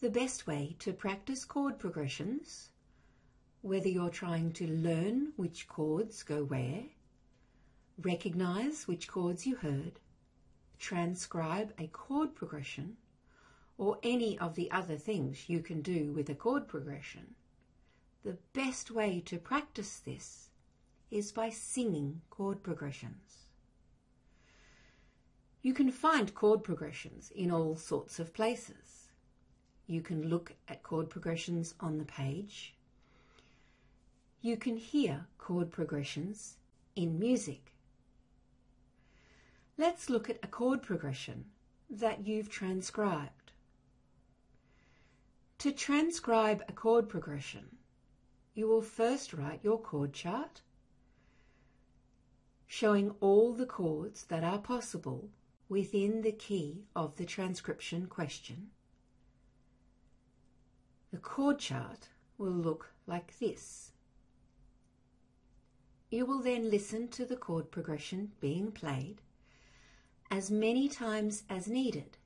The best way to practice chord progressions, whether you're trying to learn which chords go where, recognize which chords you heard, transcribe a chord progression, or any of the other things you can do with a chord progression, the best way to practice this is by singing chord progressions. You can find chord progressions in all sorts of places. You can look at chord progressions on the page. You can hear chord progressions in music. Let's look at a chord progression that you've transcribed. To transcribe a chord progression, you will first write your chord chart, showing all the chords that are possible within the key of the transcription question. The chord chart will look like this. You will then listen to the chord progression being played as many times as needed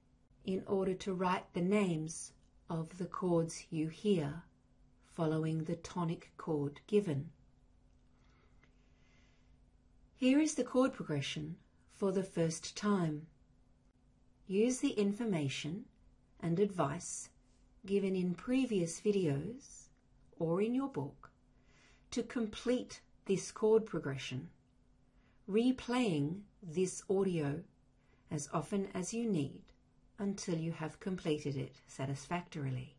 in order to write the names of the chords you hear following the tonic chord given. Here is the chord progression for the first time. Use the information and advice given in previous videos or in your book to complete this chord progression, replaying this audio as often as you need until you have completed it satisfactorily.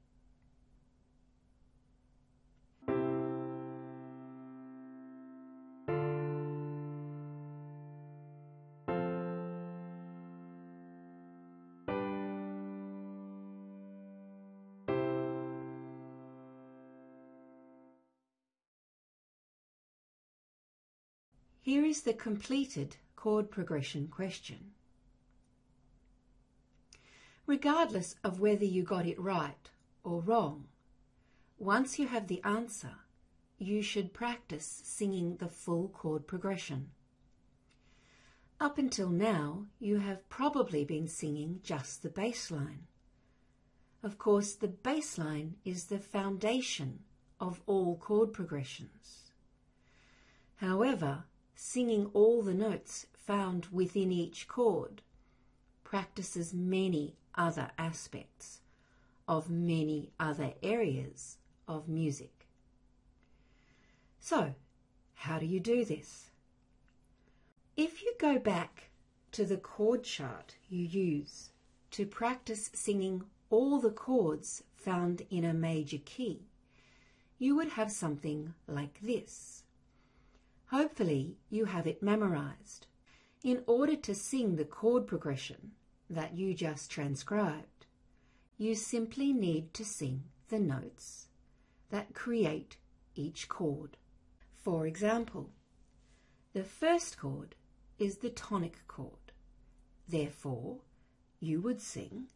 Here is the completed chord progression question. Regardless of whether you got it right or wrong, once you have the answer, you should practice singing the full chord progression. Up until now, you have probably been singing just the bass line. Of course, the bass line is the foundation of all chord progressions. However, singing all the notes found within each chord practices many other aspects of many other areas of music. So, how do you do this? If you go back to the chord chart you use to practice singing all the chords found in a major key, you would have something like this. Hopefully you have it memorized. In order to sing the chord progression that you just transcribed, you simply need to sing the notes that create each chord. For example, the first chord is the tonic chord. Therefore, you would sing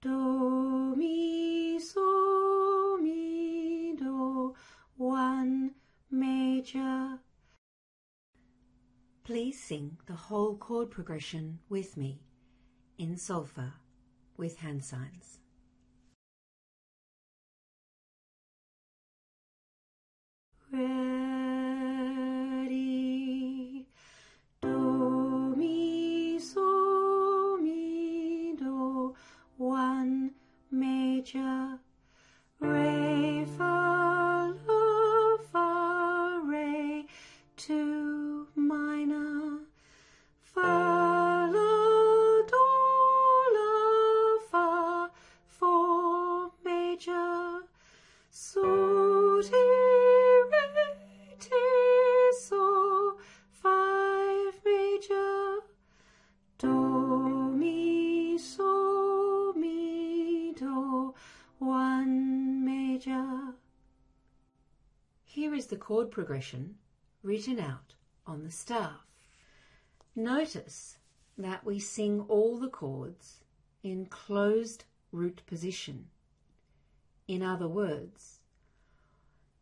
Do, mi, so, mi, do, 1 major. Please sing the whole chord progression with me in solfa with hand signs. Ready. Do, mi, so, mi, do, 1 major. Re, fa, la, fa, re, 2 minor. Fa, la, do, la, fa, 4 major. So, ti, re, ti, so, 5 major. Do, mi, so, mi, do, 1 major. Here is the chord progression written out on the staff. Notice that we sing all the chords in closed root position. In other words,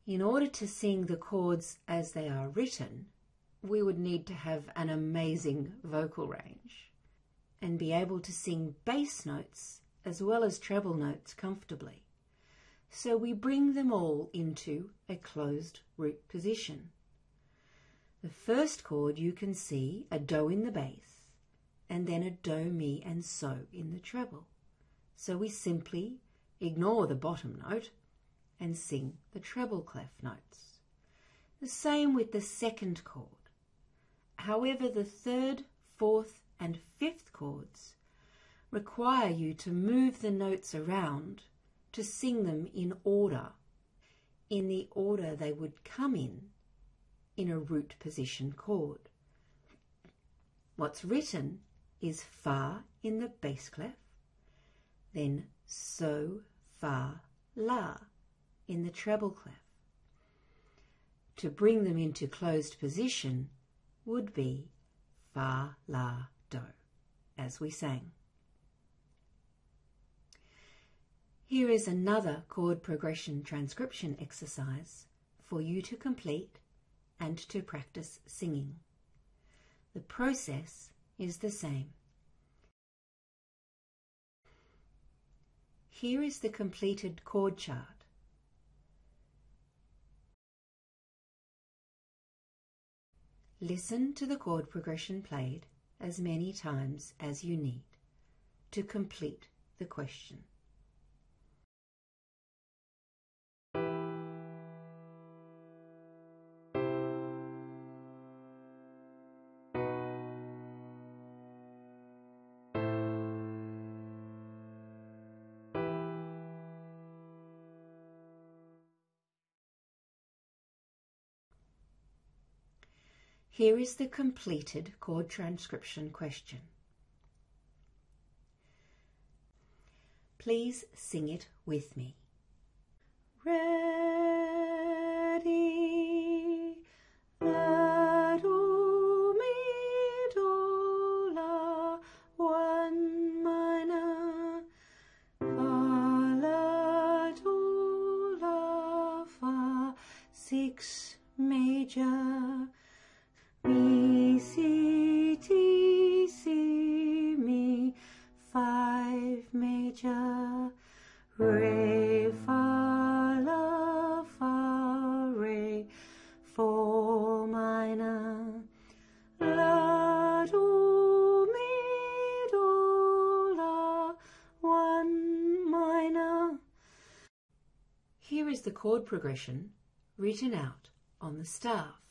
in order to sing the chords as they are written, we would need to have an amazing vocal range and be able to sing bass notes as well as treble notes comfortably. So we bring them all into a closed root position. The first chord you can see a do in the bass and then a do, mi and so in the treble. So we simply ignore the bottom note and sing the treble clef notes. The same with the second chord. However, the third, fourth and fifth chords require you to move the notes around to sing them in order, in the order they would come in a root position chord. What's written is fa in the bass clef, then so, fa, la in the treble clef. To bring them into closed position would be fa, la, do, as we sang. Here is another chord progression transcription exercise for you to complete and to practice singing. The process is the same. Here is the completed chord chart. Listen to the chord progression played as many times as you need to complete the question. Here is the completed chord transcription question. Please sing it with me. Ready, la, do, mi, do, la, 1 minor, fa, la, do, la, fa, 6 major, mi, si, ti, si, mi, 5 major, re, fa, la, fa, re, 4 minor, la, do, mi, do, la, 1 minor. Here is the chord progression written out on the staff.